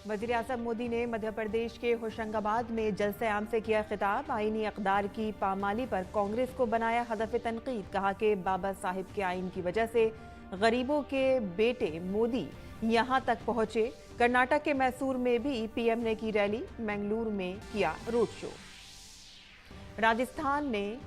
वजीर आजम मोदी ने मध्य प्रदेश के होशंगाबाद में जलसे-आम से किया खिताब। आईनी अक़दार की पामाली पर कांग्रेस को बनाया हदफ तनकीद। कहा कि बाबा साहिब के आइन की वजह से गरीबों के बेटे मोदी यहां तक पहुंचे। कर्नाटक के मैसूर में भी पीएम ने की रैली। मंगलुरु में किया रोड शो। राजस्थान ने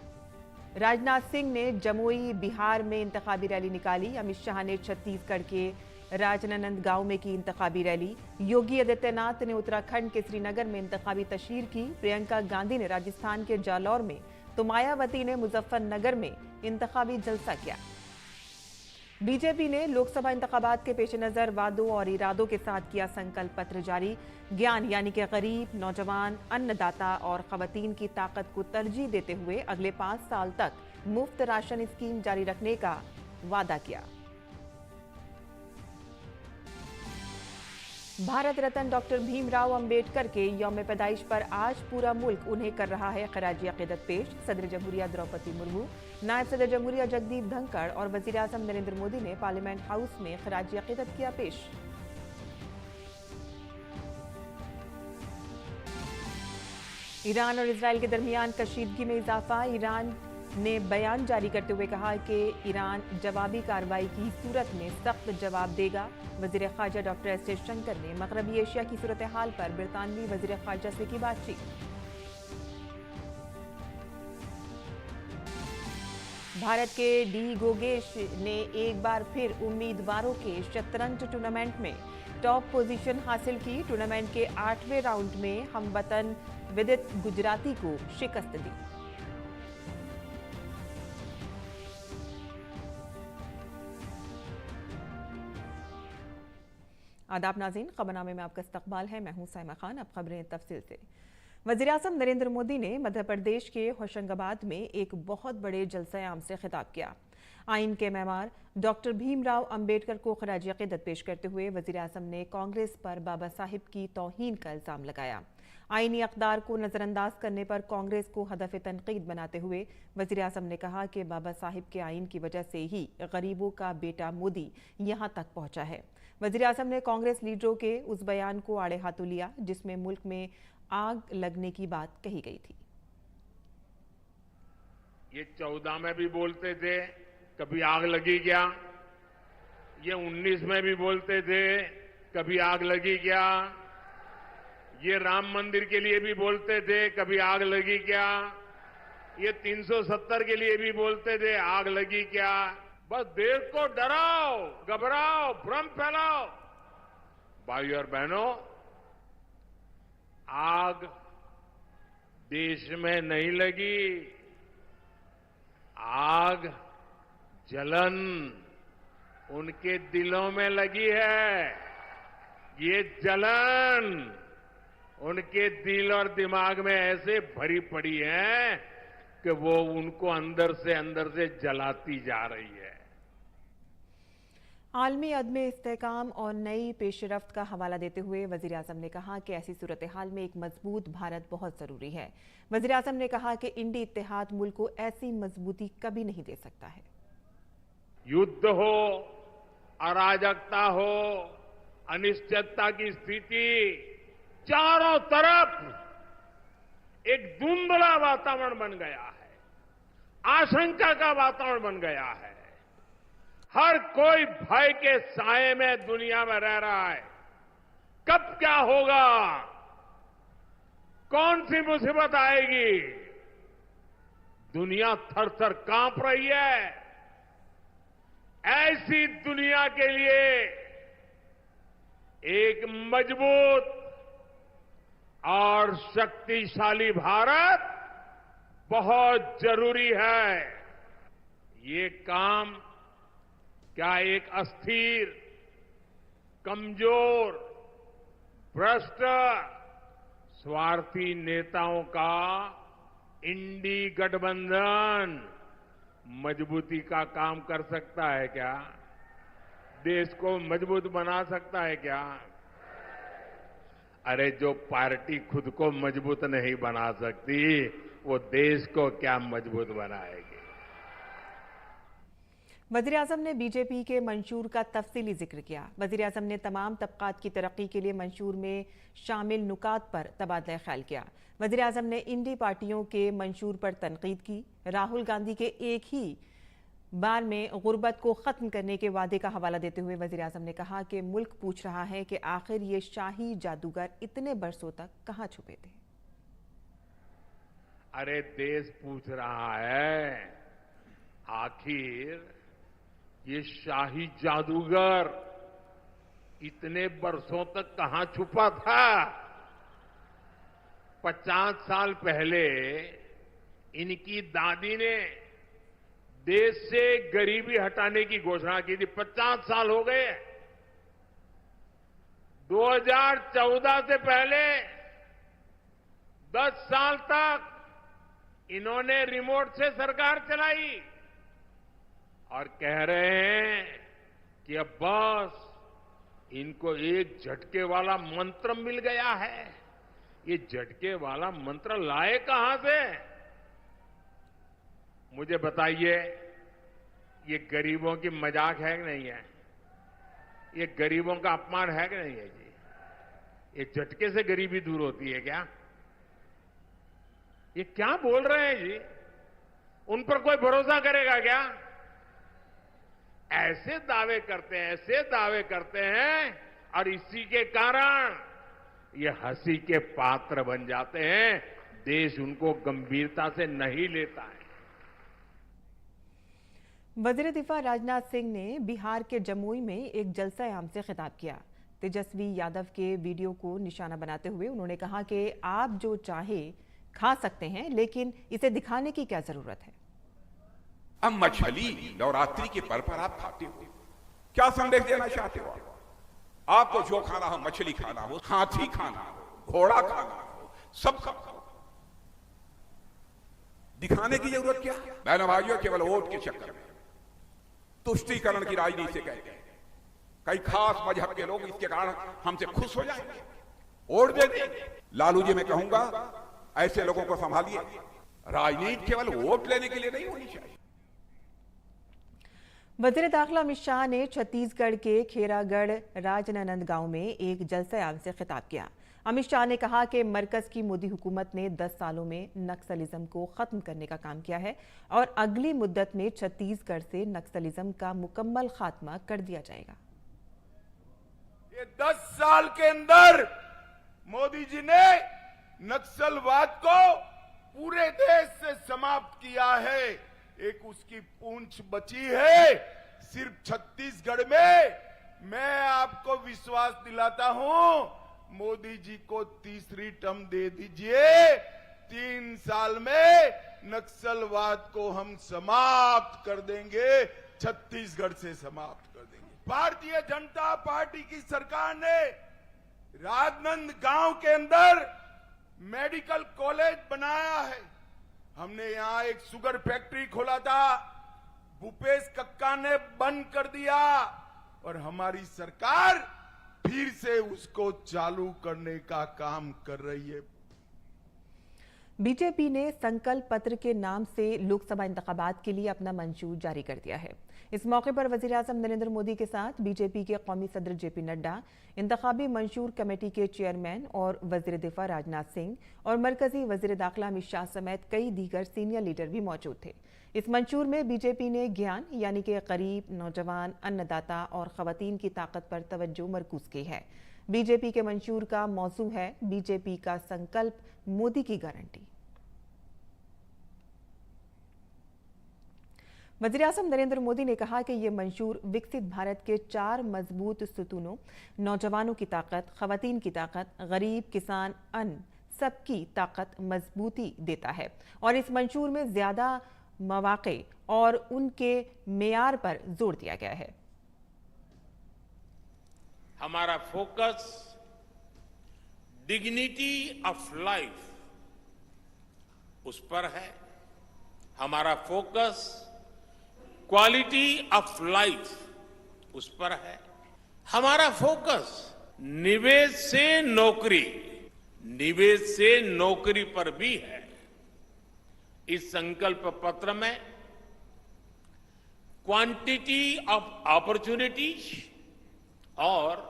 राजनाथ सिंह ने जमुई बिहार में इंतखाबी रैली निकाली। अमित शाह ने छत्तीसगढ़ के राजनांदगांव में की इंतखाबी रैली। योगी आदित्यनाथ ने उत्तराखंड के श्रीनगर में इंतखाबी तशहीर की। प्रियंका गांधी ने राजस्थान के जालौर में तो मायावती ने मुजफ्फरनगर में इंतखाबी जलसा किया। बीजेपी ने लोकसभा इंतखाबात के पेश नजर वादों और इरादों के साथ किया संकल्प पत्र जारी। ज्ञान यानी कि गरीब, नौजवान, अन्नदाता और खवातीन की ताकत को तरजीह देते हुए अगले 5 साल तक मुफ्त राशन स्कीम जारी रखने का वादा किया। भारत रत्न डॉक्टर भीमराव अंबेडकर के यौम पैदाइश पर आज पूरा मुल्क उन्हें कर रहा है खराजी अकीदत पेश। सदर जमहूरिया द्रौपदी मुर्मू, नायब सदर जमहूरिया जगदीप धनखड़ और वजीर आजम नरेंद्र मोदी ने पार्लियामेंट हाउस में खराजी अकीदत किया पेश। ईरान और इजराइल के दरमियान कशीदगी में इजाफा। ईरान ने बयान जारी करते हुए कहा कि ईरान जवाबी कार्रवाई की सूरत में सख्त जवाब देगा। वजीर खारजा डॉक्टर एस जयशंकर ने मगरबी एशिया की सूरत हाल पर बरतानवी वजीर खारजा से की बातचीत। भारत के डी गोगेश ने एक बार फिर उम्मीदवारों के शतरंज टूर्नामेंट में टॉप पोजीशन हासिल की। टूर्नामेंट के 8वें राउंड में हमवतन विदित गुजराती को शिकस्त दी। आदाब नाज़रीन, खबरनामे में आपका इस्तकबाल है। मैं हूं साइमा खान। अब खबरें तफसील से। वज़ीर आज़म नरेंद्र मोदी ने मध्य प्रदेश के होशंगाबाद में एक बहुत बड़े जलसे-आम से खिताब किया। आइन के मेमार डॉक्टर भीमराव अंबेडकर को खराजी अकीदत पेश करते हुए वज़ीर आज़म ने कांग्रेस पर बाबा साहिब की तौहीन का इल्ज़ाम लगाया। आइनी अक़दार को नज़रअंदाज करने पर कांग्रेस को हदफ तनकीद बनाते हुए वज़ीर आज़म ने कहा कि बाबा साहिब के आइन की वजह से ही गरीबों का बेटा मोदी यहाँ तक पहुँचा है। वज़ीर आज़म ने कांग्रेस लीडरों के उस बयान को आड़े हाथों लिया जिसमें मुल्क में आग लगने की बात कही गई थी। ये 14 में भी बोलते थे कभी आग लगी क्या, ये 19 में भी बोलते थे कभी आग लगी क्या, ये राम मंदिर के लिए भी बोलते थे कभी आग लगी क्या, ये 370 के लिए भी बोलते थे आग लगी क्या। बस देश को डराओ, घबराओ, भ्रम फैलाओ। भाइयों और बहनों, आग देश में नहीं लगी, आग जलन उनके दिलों में लगी है। ये जलन उनके दिल और दिमाग में ऐसे भरी पड़ी है कि वो उनको अंदर से जलाती जा रही है। आलमी अदम इस्तेहकाम और नई पेशरफ्त का हवाला देते हुए वज़ीर आज़म ने कहा कि ऐसी सूरत हाल में एक मजबूत भारत बहुत जरूरी है। वज़ीर आज़म ने कहा कि इंडी इत्तेहाद मुल्क को ऐसी मजबूती कभी नहीं दे सकता है। युद्ध हो, अराजकता हो, अनिश्चितता की स्थिति, चारों तरफ एक धुंधला वातावरण बन गया है, आशंका का वातावरण बन गया है। हर कोई भय के साए में दुनिया में रह रहा है। कब क्या होगा, कौन सी मुसीबत आएगी, दुनिया थर-थर कांप रही है। ऐसी दुनिया के लिए एक मजबूत और शक्तिशाली भारत बहुत जरूरी है। ये काम क्या एक अस्थिर, कमजोर, भ्रष्ट, स्वार्थी नेताओं का इंडी गठबंधन मजबूती का काम कर सकता है क्या? देश को मजबूत बना सकता है क्या? अरे जो पार्टी खुद को मजबूत नहीं बना सकती, वो देश को क्या मजबूत बनाएगी? वज़ीर-ए-आज़म ने बीजेपी के मंशूर का तफसीली जिक्र किया। वज़ीर-ए-आज़म ने तमाम तबकात की तरक्की के लिए मंशूर में शामिल नुकात पर तबादला ख्याल किया। वज़ीर-ए-आज़म ने इंडी पार्टियों के मंशूर पर तनकीद की। राहुल गांधी के एक ही बार में गुर्बत को ख़त्म करने के वादे का हवाला देते हुए वज़ीर-ए-आज़म ने कहा कि मुल्क पूछ रहा है कि आखिर ये शाही जादूगर इतने बरसों तक कहाँ छुपे थे। अरे देश पूछ रहा है, आखिर ये शाही जादूगर इतने बरसों तक कहां छुपा था। 50 साल पहले इनकी दादी ने देश से गरीबी हटाने की घोषणा की थी। 50 साल हो गए। 2014 से पहले 10 साल तक इन्होंने रिमोट से सरकार चलाई और कह रहे हैं कि अब बस इनको एक झटके वाला मंत्र मिल गया है। ये झटके वाला मंत्र लाए कहां से? मुझे बताइए, ये गरीबों की मजाक है कि नहीं है? ये गरीबों का अपमान है कि नहीं है जी? ये झटके से गरीबी दूर होती है क्या? ये क्या बोल रहे हैं जी? उन पर कोई भरोसा करेगा क्या? ऐसे दावे करते हैं और इसी के कारण ये हंसी के पात्र बन जाते हैं। देश उनको गंभीरता से नहीं लेता है। वज़ीर दिफा राजनाथ सिंह ने बिहार के जमुई में एक जलसा-ए-आम से खिताब किया। तेजस्वी यादव के वीडियो को निशाना बनाते हुए उन्होंने कहा कि आप जो चाहे खा सकते हैं, लेकिन इसे दिखाने की क्या जरूरत है। अब मछली नवरात्रि के पर्व पर आप खाते हो, क्या संदेश देना चाहते हो? आपको जो खाना हो, मछली खाना हो, हाथी खाना हो, घोड़ा खाना हो, सब खाओ। दिखाने की जरूरत क्या? बहनों भाइयों, केवल वोट के चक्कर में तुष्टीकरण की राजनीति से कहते हैं कई खास मजहब के लोग इसके कारण हमसे खुश हो जाएंगे, वोट दे देंगे। लालू जी, मैं कहूंगा ऐसे लोगों को संभालिए। राजनीति केवल वोट लेने के लिए नहीं होनी चाहिए। वज़ीर दाखिला अमित शाह ने छत्तीसगढ़ के खेरागढ़ राजनांदगांव में एक जलसा-ए-आम से खिताब किया। अमित शाह ने कहा कि मरकज की मोदी हुकूमत ने 10 सालों में नक्सलिज्म को खत्म करने का काम किया है और अगली मुद्दत में छत्तीसगढ़ से नक्सलिज्म का मुकम्मल खात्मा कर दिया जाएगा। ये 10 साल के अंदर मोदी जी ने नक्सलवाद को पूरे देश से समाप्त किया है। एक उसकी पूंछ बची है सिर्फ छत्तीसगढ़ में। मैं आपको विश्वास दिलाता हूं, मोदी जी को तीसरी टर्म दे दीजिए, 3 साल में नक्सलवाद को हम समाप्त कर देंगे, छत्तीसगढ़ से समाप्त कर देंगे। भारतीय जनता पार्टी की सरकार ने राजनांदगांव के अंदर मेडिकल कॉलेज बनाया है। हमने यहां एक शुगर फैक्ट्री खोला था, भूपेश कक्का ने बंद कर दिया और हमारी सरकार फिर से उसको चालू करने का काम कर रही है। बीजेपी ने संकल्प पत्र के नाम से लोकसभा इंतखाबात के लिए अपना मंशूर जारी कर दिया है। इस मौके पर वज़ीर-ए-आज़म नरेंद्र मोदी के साथ बीजेपी के कौमी सदर जेपी नड्डा, इंतखाबी मंशूर कमेटी के चेयरमैन और वज़ीर दिफा राजनाथ सिंह और मरकजी वज़ीर दाखिला अमित शाह समेत कई दीगर सीनियर लीडर भी मौजूद थे। इस मंशूर में बीजेपी ने ज्ञान यानी कि गरीब, नौजवान, अन्नदाता और खवातीन की ताकत पर तवज्जो मरकूज की है। बीजेपी के मंशूर का मौजू है बीजेपी का संकल्प, मोदी की गारंटी। वज़ीर-ए-आज़म नरेंद्र मोदी ने कहा कि ये मंशूर विकसित भारत के 4 मजबूत सुतूनों, नौजवानों की ताकत, खवातीन की ताकत, गरीब, किसान, अन्न, सबकी ताकत मजबूती देता है और इस मंशूर में ज्यादा मौके और उनके मेयार पर जोर दिया गया है। हमारा फोकस डिग्निटी ऑफ लाइफ उस पर है। हमारा फोकस क्वालिटी ऑफ लाइफ उस पर है। हमारा फोकस निवेश से नौकरी पर भी है। इस संकल्प पत्र में क्वांटिटी ऑफ अपॉर्चुनिटीज और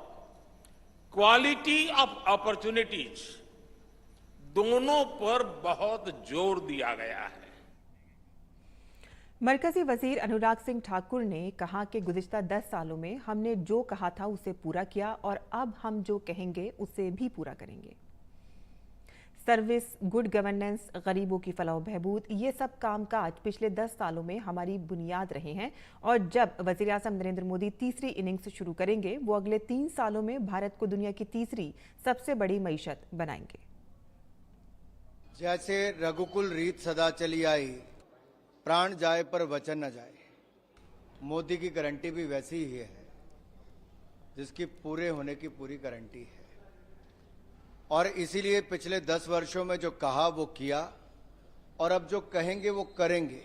क्वालिटी ऑफ अपॉर्चुनिटीज दोनों पर बहुत जोर दिया गया है। मरकजी वजीर अनुराग सिंह ठाकुर ने कहा कि गुज़िश्ता 10 सालों में हमने जो कहा था उसे पूरा किया और अब हम जो कहेंगे उसे भी पूरा करेंगे। सर्विस, गुड गवर्नेंस, गरीबों की फलाह बहबूद, ये सब कामकाज पिछले 10 सालों में हमारी बुनियाद रहे हैं और जब वज़ीर आज़म नरेंद्र मोदी तीसरी इनिंग्स शुरू करेंगे वो अगले 3 सालों में भारत को दुनिया की तीसरी सबसे बड़ी मईशत बनाएंगे। जैसे रघुकुल रीत सदा चली आई, प्राण जाए पर वचन न जाए, मोदी की गारंटी भी वैसी ही है जिसकी पूरे होने की पूरी गारंटी है। और इसीलिए पिछले 10 वर्षों में जो कहा वो किया और अब जो कहेंगे वो करेंगे।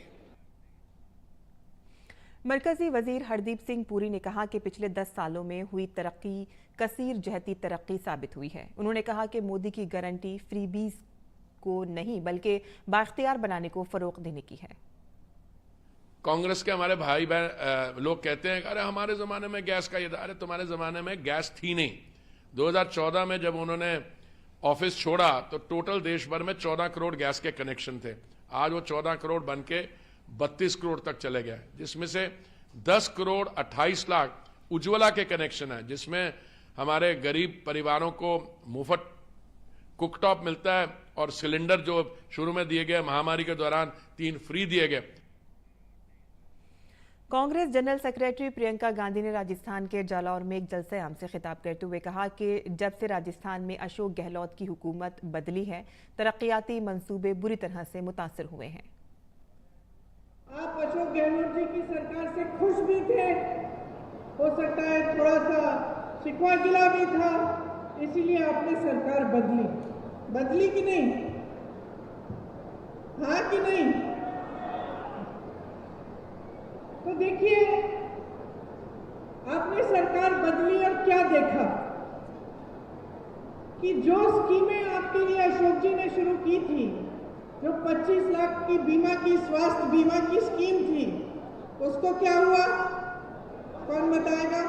मरकजी वजीर हरदीप सिंह पुरी ने कहा कि पिछले 10 सालों में हुई तरक्की कसीर जहती तरक्की साबित हुई है। उन्होंने कहा कि मोदी की गारंटी फ्रीबीज को नहीं बल्कि बाख्तियार बनाने को फरोग देने की है। कांग्रेस के हमारे भाई बहन लोग कहते हैं अरे हमारे जमाने में गैस का ये था, अरे तुम्हारे जमाने में गैस थी नहीं। 2014 में जब उन्होंने ऑफिस छोड़ा तो टोटल देश भर में 14 करोड़ गैस के कनेक्शन थे। आज वो 14 करोड़ बन के 32 करोड़ तक चले गए, जिसमें से 10 करोड़ 28 लाख उज्ज्वला के कनेक्शन है, जिसमें हमारे गरीब परिवारों को मुफ्त कुकटॉप मिलता है और सिलेंडर जो शुरू में दिए गए महामारी के दौरान 3 फ्री दिए गए। कांग्रेस जनरल सेक्रेटरी प्रियंका गांधी ने राजस्थान के जालौर में एक जलसे आम से खिताब करते हुए कहा कि जब से राजस्थान में अशोक गहलोत की हुकूमत बदली है, तरक्याती मंसूबे बुरी तरह से मुतासर हुए हैं। आप अशोक गहलोत जी की सरकार से खुश भी थे, हो सकता है थोड़ा सा शिकवा गिला भी था, इसीलिए आपने सरकार बदली कि नहीं? हाँ कि नहीं? तो देखिए, आपने सरकार बदली और क्या देखा कि जो स्कीमें आपके लिए अशोक जी ने शुरू की थी, जो 25 लाख की बीमा की स्वास्थ्य बीमा की स्कीम थी, उसको क्या हुआ? कौन बताएगा?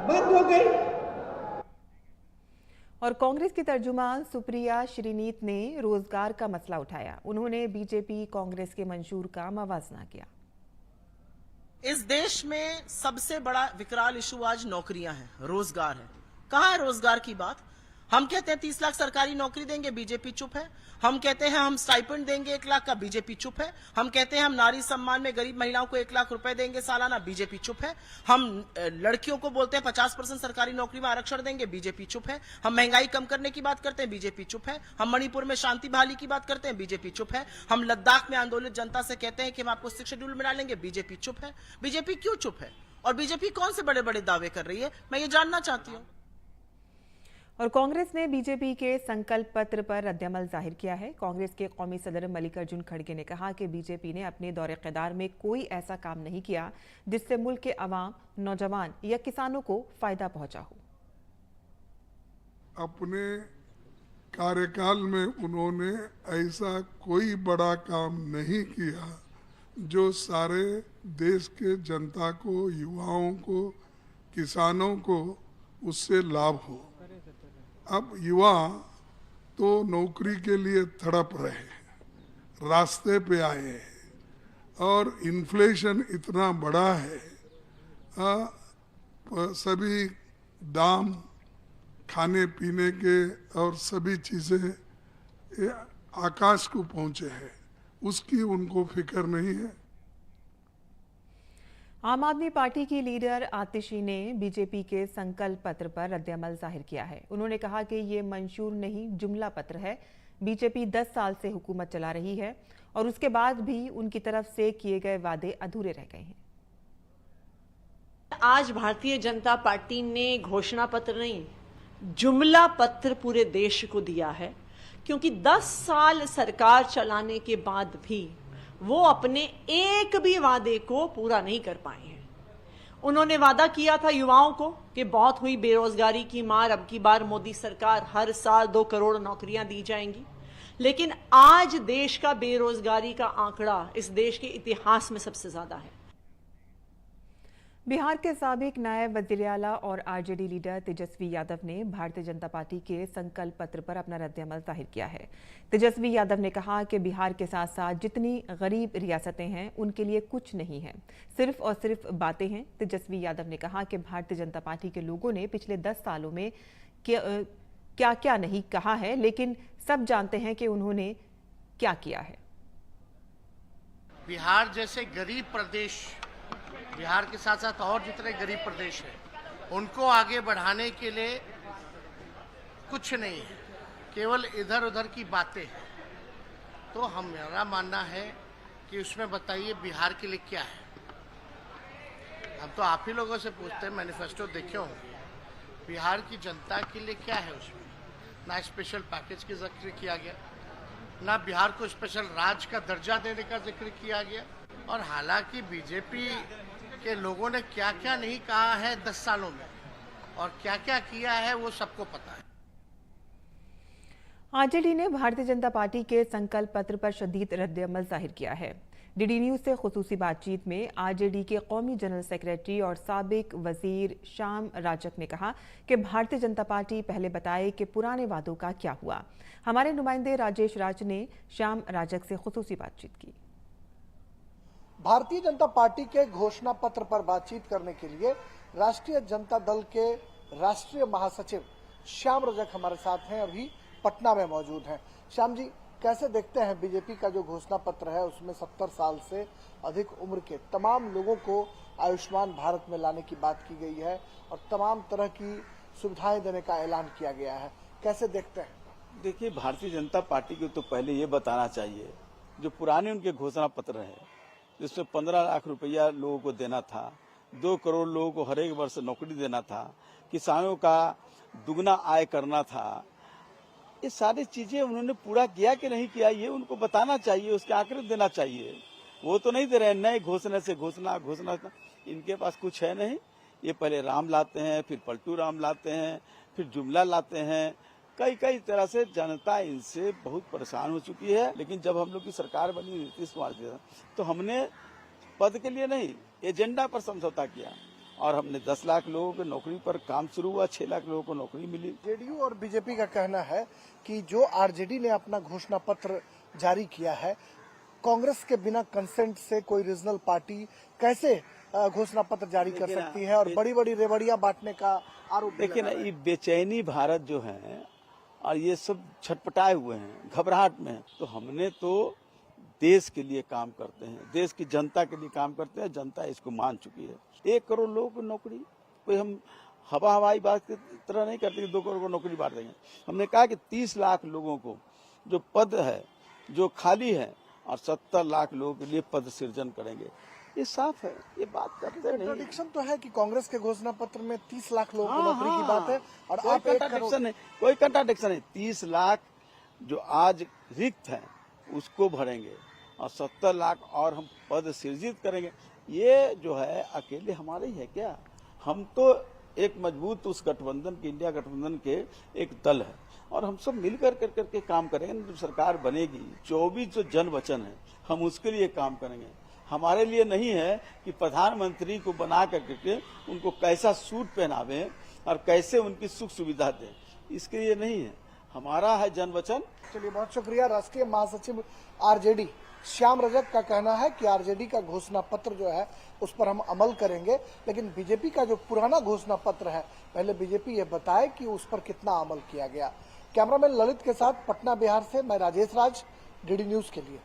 बंद हो गई। और कांग्रेस की तर्जुमान सुप्रिया श्रीनीत ने रोजगार का मसला उठाया। उन्होंने बीजेपी कांग्रेस के मंशूर का मवाजना किया। इस देश में सबसे बड़ा विकराल इशू आज नौकरियां हैं, रोजगार है। कहां है रोजगार की बात? हम कहते हैं 30 लाख सरकारी नौकरी देंगे, बीजेपी चुप है। हम कहते हैं हम स्टाइपेंड देंगे 1 लाख का, बीजेपी चुप है। हम कहते हैं हम नारी सम्मान में गरीब महिलाओं को 1 लाख रुपए देंगे सालाना, बीजेपी चुप है। हम लड़कियों को बोलते हैं 50% सरकारी नौकरी में आरक्षण देंगे, बीजेपी चुप है। हम महंगाई कम करने की बात करते हैं, बीजेपी चुप है। हम मणिपुर में शांति बहाली की बात करते हैं, बीजेपी चुप है। हम लद्दाख में आंदोलित जनता से कहते हैं कि हम आपको 6 शेड्यूल में डालेंगे, बीजेपी चुप है। बीजेपी क्यों चुप है? और बीजेपी कौन से बड़े बड़े दावे कर रही है, मैं ये जानना चाहती हूँ। और कांग्रेस ने बीजेपी के संकल्प पत्र पर रद्दअमल जाहिर किया है। कांग्रेस के कौमी सदर मल्लिकार्जुन खड़गे ने कहा कि बीजेपी ने अपने दौरे क़िदार में कोई ऐसा काम नहीं किया जिससे मुल्क के अवाम, नौजवान या किसानों को फायदा पहुंचा हो। अपने कार्यकाल में उन्होंने ऐसा कोई बड़ा काम नहीं किया जो सारे देश के जनता को, युवाओं को, किसानों को उससे लाभ हो। अब युवा तो नौकरी के लिए तड़प रहे हैं, रास्ते पे आए हैं और इन्फ्लेशन इतना बड़ा है, सभी दाम खाने पीने के और सभी चीजें आकाश को पहुंचे हैं, उसकी उनको फिक्र नहीं है। आम आदमी पार्टी की लीडर आतिशी ने बीजेपी के संकल्प पत्र पर रद्दअमल जाहिर किया है। उन्होंने कहा कि ये मंशूर नहीं, जुमला पत्र है। बीजेपी 10 साल से हुकूमत चला रही है और उसके बाद भी उनकी तरफ से किए गए वादे अधूरे रह गए हैं। आज भारतीय जनता पार्टी ने घोषणा पत्र नहीं, जुमला पत्र पूरे देश को दिया है, क्योंकि 10 साल सरकार चलाने के बाद भी वो अपने एक भी वादे को पूरा नहीं कर पाए हैं। उन्होंने वादा किया था युवाओं को कि बहुत हुई बेरोजगारी की मार, अब की बार मोदी सरकार हर साल 2 करोड़ नौकरियां दी जाएंगी। लेकिन आज देश का बेरोजगारी का आंकड़ा इस देश के इतिहास में सबसे ज्यादा है। बिहार के साबिक नायब वजीर आला और आरजेडी लीडर तेजस्वी यादव ने भारतीय जनता पार्टी के संकल्प पत्र पर अपना रद्द-ए-अमल जाहिर किया है। तेजस्वी यादव ने कहा कि बिहार के साथ साथ जितनी गरीब रियासतें हैं उनके लिए कुछ नहीं है, सिर्फ और सिर्फ बातें हैं। तेजस्वी यादव ने कहा कि भारतीय जनता पार्टी के लोगों ने पिछले 10 सालों में क्या क्या नहीं कहा है, लेकिन सब जानते हैं कि उन्होंने क्या किया है। बिहार जैसे गरीब प्रदेश, बिहार के साथ साथ और जितने गरीब प्रदेश हैं, उनको आगे बढ़ाने के लिए कुछ नहीं है, केवल इधर उधर की बातें हैं। तो हमारा मानना है कि उसमें बताइए बिहार के लिए क्या है। हम तो आप ही लोगों से पूछते हैं, मैनिफेस्टो देखे होंगे, बिहार की जनता के लिए क्या है उसमें। ना स्पेशल पैकेज की जिक्र किया गया, ना बिहार को स्पेशल राज्य का दर्जा देने का जिक्र किया गया। और हालांकि बीजेपी के लोगों ने क्या क्या नहीं कहा है 10 सालों में और क्या क्या किया है वो सबको पता है। आरजेडी ने भारतीय जनता पार्टी के संकल्प पत्र पर शदीद रद्द-ए-अमल जाहिर किया है। डीडी न्यूज से खुसूसी बातचीत में आरजेडी के कौमी जनरल सेक्रेटरी और साबिक वजीर श्याम राजक ने कहा कि भारतीय जनता पार्टी पहले बताए कि पुराने वादों का क्या हुआ। हमारे नुमाइंदे राजेश राज ने श्याम राजक से खुसूसी बातचीत की। भारतीय जनता पार्टी के घोषणा पत्र पर बातचीत करने के लिए राष्ट्रीय जनता दल के राष्ट्रीय महासचिव श्याम रजक हमारे साथ हैं, अभी पटना में मौजूद हैं। श्याम जी, कैसे देखते हैं बीजेपी का जो घोषणा पत्र है उसमें 70 साल से अधिक उम्र के तमाम लोगों को आयुष्मान भारत में लाने की बात की गई है और तमाम तरह की सुविधाएं देने का ऐलान किया गया है, कैसे देखते हैं? देखिए, भारतीय जनता पार्टी को तो पहले ये बताना चाहिए, जो पुराने उनके घोषणा पत्र है जिसमें 15 लाख रुपया लोगों को देना था, 2 करोड़ लोगों को हर एक वर्ष नौकरी देना था, किसानों का दुगना आय करना था, ये सारी चीजें उन्होंने पूरा किया कि नहीं किया ये उनको बताना चाहिए, उसके आंकड़े देना चाहिए। वो तो नहीं दे रहे हैं, नए घोषणा से घोषणा इनके पास कुछ है नहीं। ये पहले राम लाते हैं, फिर पलटू राम लाते हैं, फिर जुमला लाते हैं, कई तरह से जनता इनसे बहुत परेशान हो चुकी है। लेकिन जब हम लोग की सरकार बनी नीतीश कुमार जी तो हमने पद के लिए नहीं, एजेंडा पर समझौता किया और हमने 10 लाख लोगों की नौकरी पर काम शुरू हुआ, 6 लाख लोगों को नौकरी मिली। जेडीयू और बीजेपी का कहना है कि जो आरजेडी ने अपना घोषणा पत्र जारी किया है, कांग्रेस के बिना कंसेंट से कोई रीजनल पार्टी कैसे घोषणा पत्र जारी कर सकती है और बड़ी बड़ी रेवड़ियां बांटने का आरोप। देखिए ना, ये बेचैनी भारत जो है और ये सब छटपटाए हुए हैं, घबराहट में है। तो हमने तो देश के लिए काम करते हैं, देश की जनता के लिए काम करते हैं, जनता इसको मान चुकी है। 1 करोड़ लोगों को नौकरी, कोई हम हवाई बात की तरह नहीं करते कि 2 करोड़ को नौकरी बांट देंगे। हमने कहा कि 30 लाख लोगों को जो पद है जो खाली है और 70 लाख लोगों के लिए पद सृजन करेंगे। ये साफ है, ये बात करते नहीं। कंट्राडिक्शन तो है कि कांग्रेस के घोषणा पत्र में 30 लाख लोगों को नौकरी की बात है और आप कोई कंट्राडिक्शन नहीं। 30 लाख जो आज रिक्त है उसको भरेंगे और 70 लाख और हम पद सृजित करेंगे। ये जो है अकेले हमारे ही है क्या? हम तो एक मजबूत उस गठबंधन के, इंडिया गठबंधन के एक दल है और हम सब मिलकर करके काम करेंगे। जब सरकार बनेगी 24 जो जन वचन है हम उसके लिए काम करेंगे। हमारे लिए नहीं है कि प्रधानमंत्री को बना करके उनको कैसा सूट पहनावे और कैसे उनकी सुख सुविधा दें, इसके लिए नहीं है। हमारा है जन वचन। चलिए, बहुत शुक्रिया। राष्ट्रीय महासचिव आरजेडी श्याम रजक का कहना है कि आरजेडी का घोषणा पत्र जो है उस पर हम अमल करेंगे, लेकिन बीजेपी का जो पुराना घोषणा पत्र है पहले बीजेपी ये बताए कि उस पर कितना अमल किया गया। कैमरामैन ललित के साथ पटना बिहार से मैं राजेश राज, डीडी न्यूज के लिए।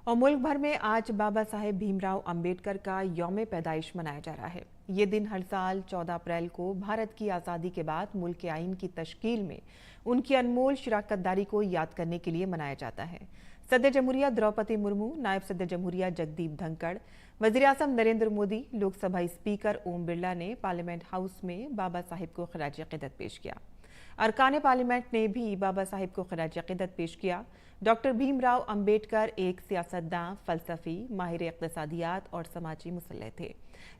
और मुल्क भर में आज बाबा साहेब भीमराव अंबेडकर का यौम पैदाइश मनाया जा रहा है। ये दिन हर साल 14 अप्रैल को भारत की आज़ादी के बाद मुल्क के आईन की तश्कील में उनकी अनमोल शिराकतदारी को याद करने के लिए मनाया जाता है। सदर जमहूरिया द्रौपदी मुर्मू, नायब सदर जमहूरिया जगदीप धनखड़, वज़ीर-ए-आज़म नरेंद्र मोदी, लोकसभा स्पीकर ओम बिरला ने पार्लियामेंट हाउस में बाबा साहेब को खिराज अक़ीदत पेश किया। अरकान पार्लियामेंट ने भी बाबा साहिब को खराज अकीदत पेश किया। डॉक्टर भीमराव अंबेडकर एक सियासतदान, फलसफी, माहिर इक़्तिसादियात और समाजी मुसल्लह थे,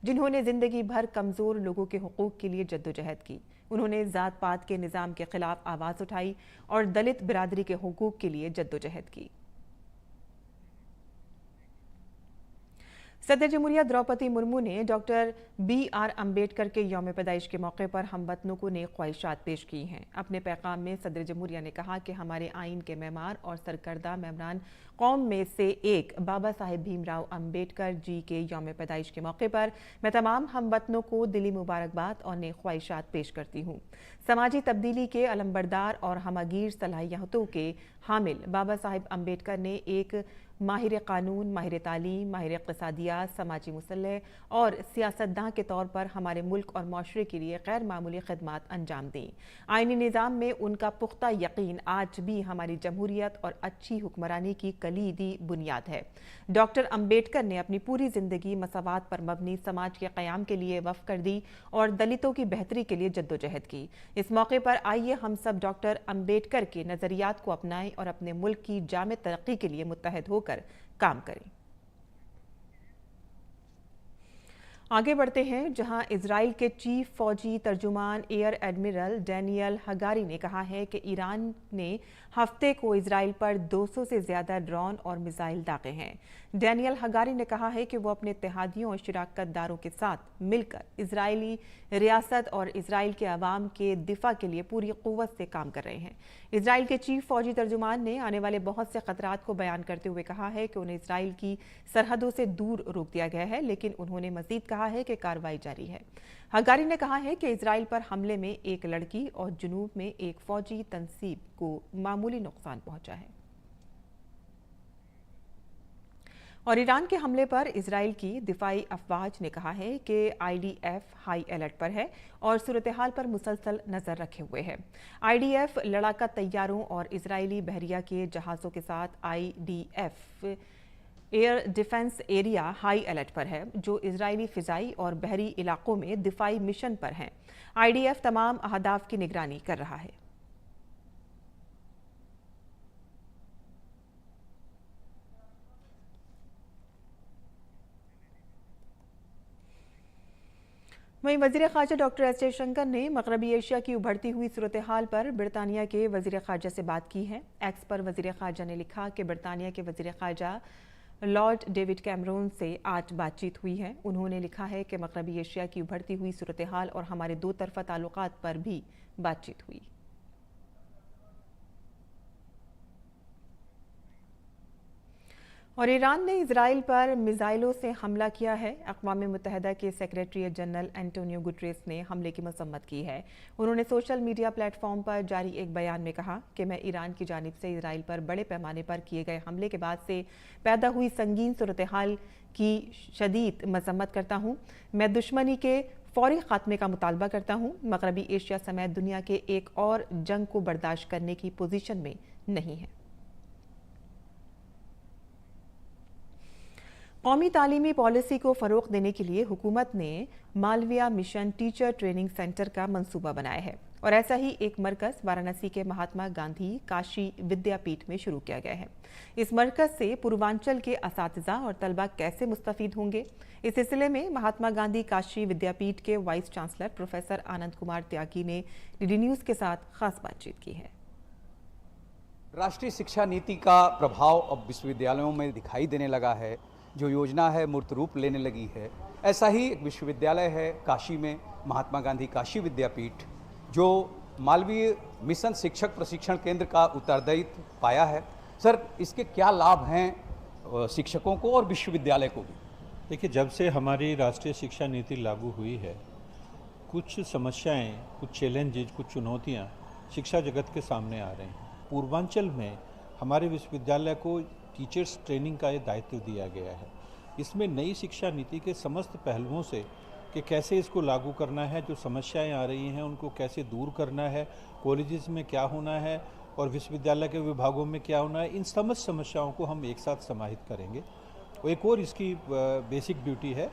जिन्होंने जिंदगी भर कमजोर लोगों के हुकूक के लिए जद्दोजहद की। उन्होंने जात पात के निज़ाम के खिलाफ आवाज़ उठाई और दलित बिरादरी के हुकूक के लिए जद्दोजहद की। सदर जमहूरिया द्रौपदी मुर्मू ने डॉक्टर BR अम्बेडकर के यौम पैदाइश के मौके पर हमवतनों को नेक ख्वाहिशात पेश की हैं। अपने पैगाम में सदर जमहूरिया ने कहा कि हमारे आइन के मेमार और सरकर्दा मेमरान कौम में से एक बाबा साहिब भीमराव अम्बेडकर जी के यौम पैदाइश के मौके पर मैं तमाम हमवतनों को दिली मुबारकबाद और नेक ख्वाहिशात पेश करती हूँ। समाजी तब्दीली के अलमबरदार और हमगीर सलाहियतों के हामिल बाबा साहिब अम्बेडकर ने एक माहिर कानून, माहिर तालीम, माहिर इक़्तिसादियात, समाजी मुसल्लह और सियासतदान के तौर पर हमारे मुल्क और माशरे के लिए गैर मामूली खिदमात अंजाम दी। आइनी निज़ाम में उनका पुख्ता यकीन आज भी हमारी जमहूरियत और अच्छी हुक्मरानी की कलीदी बुनियाद है। डॉक्टर अम्बेडकर ने अपनी पूरी जिंदगी मसावात पर मबनी समाज के क़याम के लिए वफ़ कर दी और दलितों की बेहतरी के लिए जद्दोजहद की। इस मौके पर आइए हम सब डॉक्टर अम्बेडकर के नज़रियात को अपनाएं और अपने मुल्क की जामे तरक्की के लिए मुत्तहद होकर काम करें। आगे बढ़ते हैं, जहां इजराइल के चीफ फौजी तर्जुमान एयर एडमिरल डैनियल हगारी ने कहा है कि ईरान ने हफ्ते को इजराइल पर 200 से ज्यादा ड्रोन और मिसाइल दागे हैं। डैनियल हगारी ने कहा है कि वो अपने इत्तेहादियों और शिराकतदारों के साथ मिलकर इजरायली रियासत और इजराइल के अवाम के दिफा के लिए पूरी कुव्वत से काम कर रहे हैं। इजराइल के चीफ फौजी तर्जुमान ने आने वाले बहुत से खतरात को बयान करते हुए कहा है कि उन्हें इजराइल की सरहदों से दूर रोक दिया गया है, लेकिन उन्होंने मजीद कहा है कि कार्रवाई जारी है। हगारी ने कहा है कि इजराइल पर हमले में एक लड़की और जुनूब में एक फौजी तंसीब को मामूली नुकसान पहुंचा है। और ईरान के हमले पर इजराइल की दिफाई अफवाज ने कहा है कि IDF हाई अलर्ट पर है और सूरत हाल पर मुसलसल नजर रखे हुए है। IDF लड़ाका तैयारों और इजरायली बहरिया के जहाज़ों के साथ IDF air defence area high alert पर है, जो इजरायली फिजाई और बहरी इलाकों में दिफाई मिशन पर हैं। IDF तमाम अहदाफ की निगरानी कर रहा है। वहीं वज़ीर ख़ारजा डॉक्टर एस जयशंकर ने मग़रबी एशिया की उभरती हुई सूरत हाल पर बरतानिया के वज़ीर ख़ारजा से बात की है। एक्स पर वज़ीर ख़ारजा ने लिखा कि बरतानिया के वज़ीर ख़ारजा लॉर्ड डेविड कैमरून से आज बातचीत हुई है। उन्होंने लिखा है कि मग़रबी एशिया की उभरती हुई सूरत हाल और हमारे दो तरफ़ा ताल्लुकात पर भी बातचीत हुई। और ईरान ने इजराइल पर मिसाइलों से हमला किया है। अक़वाम मुत्तहिदा के सेक्रेटरी जनरल एंटोनियो गुटरेस ने हमले की मसम्मत की है। उन्होंने सोशल मीडिया प्लेटफॉर्म पर जारी एक बयान में कहा कि मैं ईरान की जानिब से इजराइल पर बड़े पैमाने पर किए गए हमले के बाद से पैदा हुई संगीन सूरत हाल की शदीद मजम्मत करता हूँ। मैं दुश्मनी के फौरी खात्मे का मुतालबा करता हूँ। मग़रबी एशिया समेत दुनिया के एक और जंग को बर्दाश्त करने की पोजीशन में नहीं है। कौमी तालीमी पॉलिसी को फ़रोग़ देने के लिए हुकूमत ने Malviya mission teacher training centre का मंसूबा बनाया है और ऐसा ही एक मरकज़ वाराणसी के महात्मा गांधी काशी विद्यापीठ में शुरू किया गया है। इस मरकज़ से पूर्वांचल के असातिज़ा और तलबा कैसे मुस्तफ़ीद होंगे, इस सिलसिले में महात्मा गांधी काशी विद्यापीठ के vice chancellor professor Anand Kumar त्यागी ने DD न्यूज़ के साथ खास बातचीत की है। राष्ट्रीय शिक्षा नीति का प्रभाव अब विश्वविद्यालयों में दिखाई देने लगा है। जो योजना है मूर्त रूप लेने लगी है। ऐसा ही एक विश्वविद्यालय है काशी में, महात्मा गांधी काशी विद्यापीठ, जो मालवीय मिशन शिक्षक प्रशिक्षण केंद्र का उत्तरदायित्व पाया है। सर, इसके क्या लाभ हैं शिक्षकों को और विश्वविद्यालय को भी? देखिए, जब से हमारी राष्ट्रीय शिक्षा नीति लागू हुई है, कुछ समस्याएं, कुछ चैलेंजेज, कुछ चुनौतियां शिक्षा जगत के सामने आ रहे हैं। पूर्वांचल में हमारे विश्वविद्यालय को टीचर्स ट्रेनिंग का ये दायित्व दिया गया है। इसमें नई शिक्षा नीति के समस्त पहलुओं से कि कैसे इसको लागू करना है, जो समस्याएं आ रही हैं उनको कैसे दूर करना है, कॉलेजेस में क्या होना है और विश्वविद्यालय के विभागों में क्या होना है, इन समस्त समस्याओं को हम एक साथ समाहित करेंगे। एक और इसकी बेसिक ड्यूटी है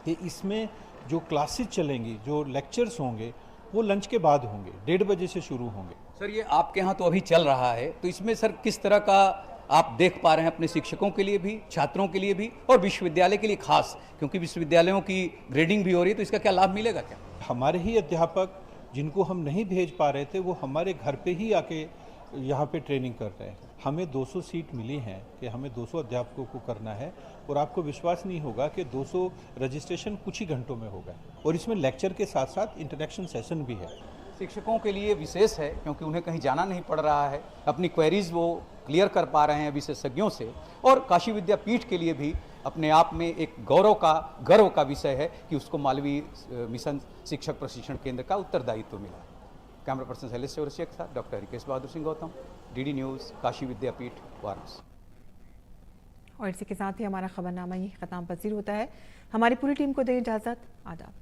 कि इसमें जो क्लासेस चलेंगी, जो लेक्चर्स होंगे, वो लंच के बाद होंगे, 1:30 बजे से शुरू होंगे। सर ये आपके यहाँ तो अभी चल रहा है, तो इसमें सर किस तरह का आप देख पा रहे हैं अपने शिक्षकों के लिए भी, छात्रों के लिए भी और विश्वविद्यालय के लिए खास, क्योंकि विश्वविद्यालयों की ग्रेडिंग भी हो रही है, तो इसका क्या लाभ मिलेगा क्या? हमारे ही अध्यापक जिनको हम नहीं भेज पा रहे थे वो हमारे घर पे ही आके यहाँ पे ट्रेनिंग कर रहे हैं। हमें 200 सीट मिली हैं कि हमें 200 अध्यापकों को करना है और आपको विश्वास नहीं होगा कि 200 रजिस्ट्रेशन कुछ ही घंटों में होगा और इसमें लेक्चर के साथ साथ इंटरेक्शन सेशन भी है। शिक्षकों के लिए विशेष है क्योंकि उन्हें कहीं जाना नहीं पड़ रहा है, अपनी क्वेरीज वो क्लियर कर पा रहे हैं विशेषज्ञों से, और काशी विद्यापीठ के लिए भी अपने आप में एक गर्व का विषय है कि उसको मालवीय मिशन शिक्षक प्रशिक्षण केंद्र का उत्तरदायित्व मिला। कैमरा पर्सन शैलेश चौरसिया के साथ doctor Rikesh Bahadur Singh Gautam, DD news, Kashi विद्यापीठ, वाराणसी। और इसी के साथ ही हमारा खबरनामा यही खत्म पजीर होता है। हमारी पूरी टीम को दें इजाजत। आदाब।